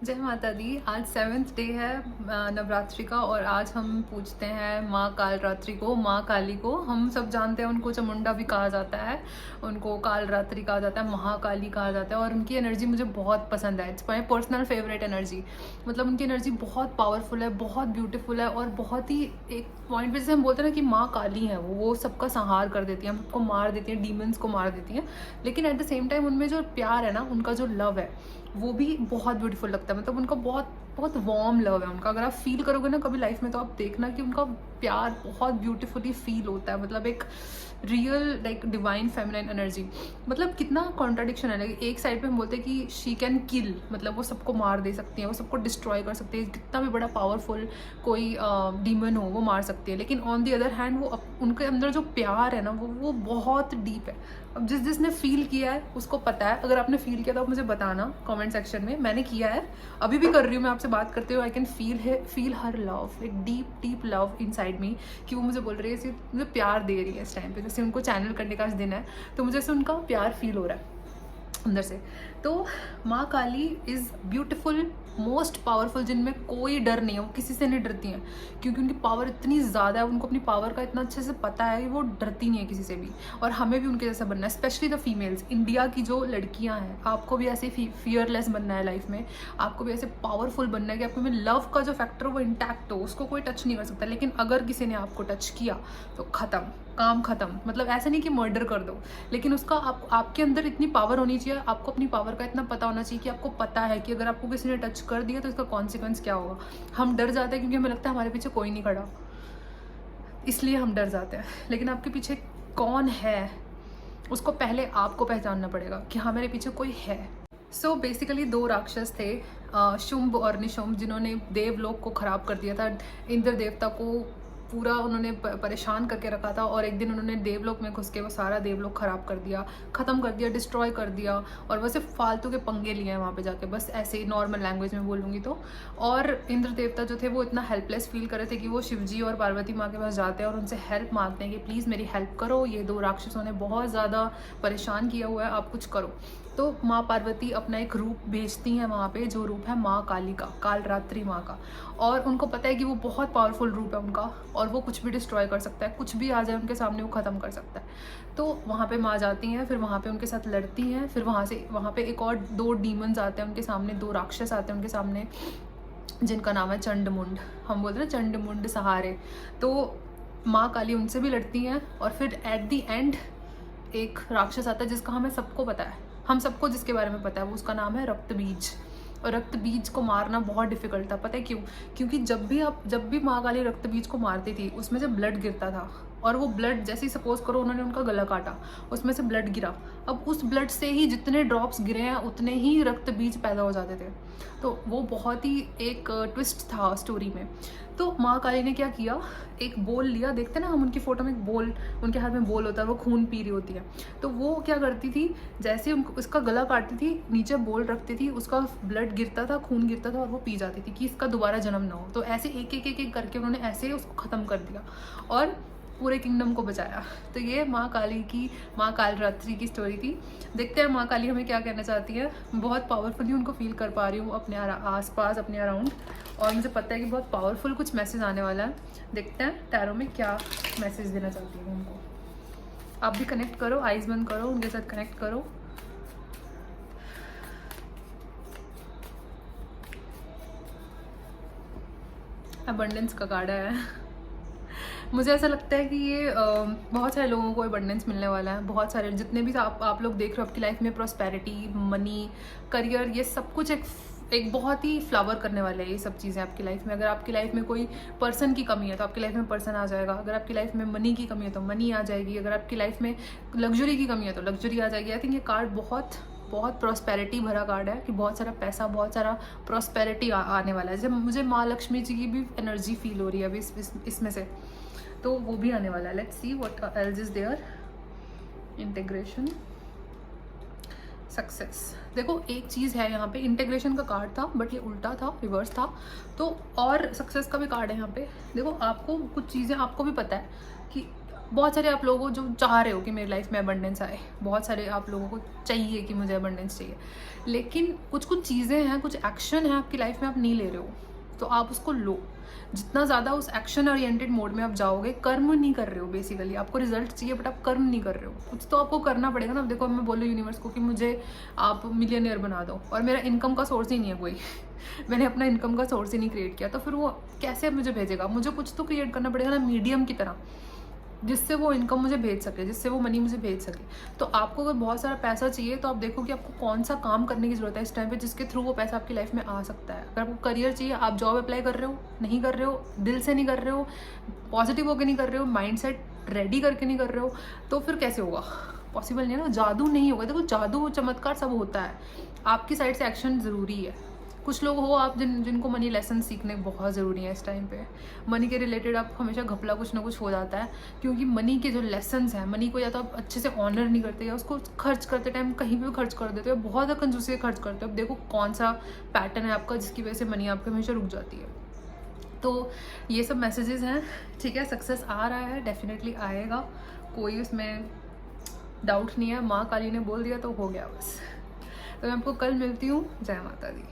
जय माता दी। आज 7th डे है नवरात्रि का और आज हम पूजते हैं माँ कालरात्रि को, माँ काली को। हम सब जानते हैं उनको चामुंडा भी कहा जाता है, उनको कालरात्रि कहा जाता है, महाकाली कहा जाता है। और उनकी एनर्जी मुझे बहुत पसंद है। It's my personal favourite energy. मतलब उनकी एनर्जी बहुत पावरफुल है, बहुत ब्यूटीफुल है और बहुत ही एक पॉइंट पे जैसे हम बोलते हैं ना कि माँ काली है, वो सबका संहार कर देती है, हमको मार देती है, डीमंस को मार देती हैं। लेकिन एट द सेम टाइम उनमें जो प्यार है ना, उनका जो लव है वो भी बहुत ब्यूटीफुल लगता है। मतलब उनका बहुत बहुत वार्म लव है उनका। अगर आप फील करोगे ना कभी लाइफ में तो आप देखना कि उनका प्यार बहुत ब्यूटीफुली फील होता है। मतलब एक real like divine feminine energy. मतलब कितना कॉन्ट्राडिक्शन है। एक साइड पे हम बोलते हैं कि शी कैन किल, मतलब वो सबको मार दे सकती है, वो सबको डिस्ट्रॉय कर सकती है, कितना भी बड़ा पावरफुल कोई डीमन हो वो मार सकती है। लेकिन ऑन दी अदर हैंड वो उनके अंदर जो प्यार है ना वो बहुत डीप है। अब जिसने फील किया है उसको पता है। अगर आपने फील किया तो आप मुझे बताना कमेंट सेक्शन में। मैंने किया है, अभी भी कर रही हूँ मैं आपसे बात करते हुए। I can feel her love, एक डीप लव इनसाइड मी, कि वो मुझे बोल रही है, सिर्फ मुझे प्यार दे रही है इस टाइम पे। जैसे उनको चैनल करने का आज दिन है तो मुझे से उनका प्यार फील हो रहा है अंदर से। तो माँ काली इज़ ब्यूटिफुल, मोस्ट पावरफुल, जिनमें कोई डर नहीं है, वो किसी से नहीं डरती हैं क्योंकि उनकी पावर इतनी ज़्यादा है। उनको अपनी पावर का इतना अच्छे से पता है कि वो डरती नहीं है किसी से भी। और हमें भी उनके जैसा बनना है, स्पेशली द फीमेल्स। इंडिया की जो लड़कियां हैं, आपको भी ऐसे फियरलेस बनना है लाइफ में। आपको भी ऐसे पावरफुल बनना है कि आपको में लव का जो फैक्टर वो इंटैक्ट हो, उसको कोई टच नहीं कर सकता। लेकिन अगर किसी ने आपको टच किया तो ख़त्म, काम ख़त्म। मतलब ऐसा नहीं कि मर्डर कर दो, लेकिन उसका आपके अंदर इतनी पावर होनी चाहिए, आपको अपनी पावर का इतना पता होना चाहिए कि आपको पता है कि अगर आपको किसी ने टच कर दिया तो इसका कॉन्सिक्वेंस क्या होगा। हम डर जाते हैं क्योंकि हमें लगता है हमारे पीछे कोई नहीं खड़ा, इसलिए हम डर जाते हैं। लेकिन आपके पीछे कौन है उसको पहले आपको पहचानना पड़ेगा कि हाँ मेरे पीछे कोई है। सो बेसिकली दो राक्षस थे, शुंभ और निशुंभ, जिन्होंने देवलोक को खराब कर दिया था। इंद्र देवता को पूरा उन्होंने परेशान करके रखा था और एक दिन उन्होंने देवलोक में घुस के वो सारा देवलोक खराब कर दिया, ख़त्म कर दिया, डिस्ट्रॉय कर दिया। और वो सिर्फ फालतू के पंगे लिए हैं वहाँ पे जाके, बस ऐसे ही नॉर्मल लैंग्वेज में बोलूँगी तो। और इंद्र देवता जो थे वो इतना हेल्पलेस फील कर रहे थे कि वो शिवजी और पार्वती माँ के पास जाते हैं और उनसे हेल्प मांगते हैं कि प्लीज़ मेरी हेल्प करो, ये दो राक्षसों ने बहुत ज़्यादा परेशान किया हुआ है, आप कुछ करो। तो माँ पार्वती अपना एक रूप भेजती हैं वहाँ पे, जो रूप है माँ काली का, कालरात्रि माँ का। और उनको पता है कि वो बहुत पावरफुल रूप है उनका और वो कुछ भी डिस्ट्रॉय कर सकता है, कुछ भी आ जाए उनके सामने वो ख़त्म कर सकता है। तो वहाँ पे माँ जाती हैं, फिर वहाँ पे उनके साथ लड़ती हैं। फिर वहाँ पे एक और दो डीमंस आते हैं उनके सामने, दो राक्षस आते हैं उनके सामने, जिनका नाम है चंडमुंड। हम बोलते हैं चंडमुंड सहारे। तो माँ काली उनसे भी लड़ती हैं और फिर एट दी एंड एक राक्षस आता है जिसका हमें सबको पता है, हम सबको जिसके बारे में पता है, वो उसका नाम है रक्तबीज। और रक्तबीज को मारना बहुत डिफिकल्ट था, पता है क्यों? क्योंकि जब भी माँ काली रक्तबीज को मारती थी उसमें से ब्लड गिरता था। और वो ब्लड, जैसे ही सपोज करो उन्होंने उनका गला काटा, उसमें से ब्लड गिरा, अब उस ब्लड से ही जितने ड्रॉप्स गिरे हैं उतने ही रक्तबीज पैदा हो जाते थे। तो वो बहुत ही एक ट्विस्ट था स्टोरी में। तो माँ काली ने क्या किया, एक बोल लिया, देखते ना हम उनकी फोटो में, एक बोल, उनके हाथ में बोल होता है, वो खून पी रही होती है। तो वो क्या करती थी, जैसे उसका गला काटती थी, नीचे बोल रखती थी, उसका ब्लड गिरता था, खून गिरता था और वो पी जाती थी कि इसका दोबारा जन्म ना हो। तो ऐसे एक करके उन्होंने ऐसे उसको ख़त्म कर दिया और पूरे किंगडम को बचाया। तो ये माँ काली की, माँ कालरात्रि की स्टोरी थी। देखते हैं माँ काली हमें क्या कहना चाहती है। बहुत पावरफुली उनको फील कर पा रही हूँ अपने आसपास, अपने अराउंड। और मुझे पता है कि बहुत पावरफुल कुछ मैसेज आने वाला है। देखते हैं टैरो में क्या मैसेज देना चाहती हूँ उनको। आप भी कनेक्ट करो, आइज़ बंद करो, उनके साथ कनेक्ट करो। अबंडेंस का कार्ड है। मुझे ऐसा लगता है कि ये बहुत सारे लोगों को अबंडेंस मिलने वाला है। बहुत सारे, जितने भी आप लोग देख रहे हो आपकी लाइफ में, प्रॉस्पेरिटी, मनी, करियर, ये सब कुछ एक बहुत ही फ्लावर करने वाले हैं ये सब चीज़ें आपकी लाइफ में। अगर आपकी लाइफ में कोई पर्सन की कमी है तो आपकी लाइफ में पर्सन आ जाएगा। अगर आपकी लाइफ में मनी की कमी है तो मनी आ जाएगी। अगर आपकी लाइफ में लग्जरी की कमी है तो लग्जरी आ जाएगी। आई थिंक ये कार्ड बहुत बहुत प्रॉस्पेरिटी भरा कार्ड है कि बहुत सारा पैसा, बहुत सारा प्रॉस्पेरिटी आने वाला है। जब मुझे माँ लक्ष्मी जी की भी एनर्जी फील हो रही है अभी इसमें से, तो वो भी आने वाला है। Let's see what else is there. Integration, success. देखो एक चीज़ है यहाँ पे, इंटीग्रेशन का कार्ड था बट ये उल्टा था, रिवर्स था। तो और सक्सेस का भी कार्ड है यहाँ पे। देखो आपको कुछ चीज़ें, आपको भी पता है कि बहुत सारे आप लोगों को जो चाह रहे हो कि मेरी लाइफ में अबंडेंस आए, बहुत सारे आप लोगों को चाहिए कि मुझे अबंडेंस चाहिए, लेकिन कुछ कुछ चीज़ें हैं, कुछ एक्शन है आपकी लाइफ में आप नहीं ले रहे हो, तो आप उसको लो। जितना ज़्यादा उस एक्शन ओरिएंटेड मोड में आप जाओगे, कर्म नहीं कर रहे हो बेसिकली, आपको रिजल्ट चाहिए बट आप कर्म नहीं कर रहे हो, कुछ तो आपको करना पड़ेगा ना। देखो मैं बोलूँ यूनिवर्स को कि मुझे आप मिलियनियर बना दो, और मेरा इनकम का सोर्स ही नहीं है कोई मैंने अपना इनकम का सोर्स ही नहीं क्रिएट किया, तो फिर वो कैसे मुझे भेजेगा? मुझे कुछ तो क्रिएट करना पड़ेगा ना, मीडियम की तरह, जिससे वो इनकम मुझे भेज सके, जिससे वो मनी मुझे भेज सके। तो आपको अगर बहुत सारा पैसा चाहिए तो आप देखो कि आपको कौन सा काम करने की ज़रूरत है इस टाइम पे, जिसके थ्रू वो पैसा आपकी लाइफ में आ सकता है। अगर आपको करियर चाहिए, आप जॉब अप्लाई कर रहे हो, नहीं कर रहे हो, दिल से नहीं कर रहे हो, पॉजिटिव होकर नहीं कर रहे हो, माइंड सेट रेडी करके नहीं कर रहे हो, तो फिर कैसे होगा? पॉसिबल नहीं है ना, जादू नहीं होगा। देखो जादू चमत्कार सब होता है, आपकी साइड से एक्शन ज़रूरी है। कुछ लोग हो आप जिनको मनी लेसन सीखने बहुत ज़रूरी है इस टाइम पे। मनी के रिलेटेड आप हमेशा घपला कुछ ना कुछ हो जाता है, क्योंकि मनी के जो लेसन्स हैं, मनी को या तो आप अच्छे से ऑनर नहीं करते, या उसको खर्च करते टाइम कहीं पे भी खर्च कर देते हो, बहुत ज़्यादा कंजूसी से खर्च करते हो। अब देखो कौन सा पैटर्न है आपका जिसकी वजह से मनी आपके हमेशा रुक जाती है। तो ये सब मैसेजेस हैं, ठीक है। सक्सेस आ रहा है, डेफिनेटली आएगा, कोई उसमें डाउट नहीं है। माँ काली ने बोल दिया तो हो गया बस। तो मैं आपको कल मिलती हूँ। जय माता दी।